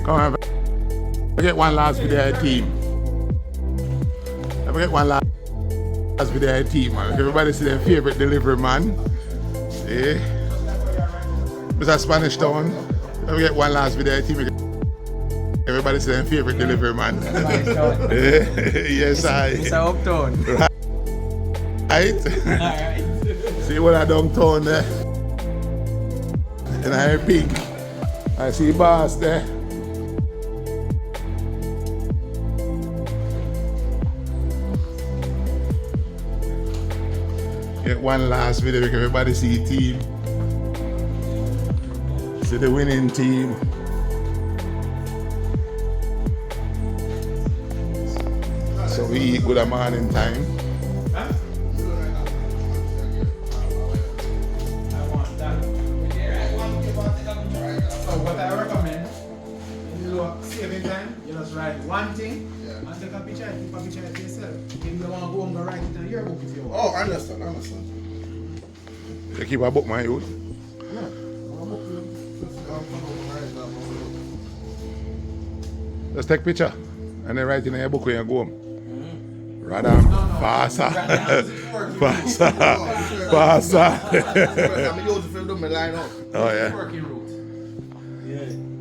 Come on, I get one last video team. I get one last video team, man. Everybody see their favorite delivery man. Eh? Mr. Spanish Town. I get one last video team. Everybody see their favorite delivery man. Yes, I. Mr. Uptown. Right? Alright. See what I downtown there? And I pink. I see boss there. Get one last video because everybody see team. See the winning team. So we eat good at morning time. What I recommend, saving time, you just write one thing and take a picture, keep a picture of yourself. If you want to go and go write it in your book if you want. Oh, I understand. You keep a book, my youth. Just take picture and then write in your book when you go home. Rather faster. Faster. Faster. I'm using for them line up. Oh yeah. Working route. Yeah.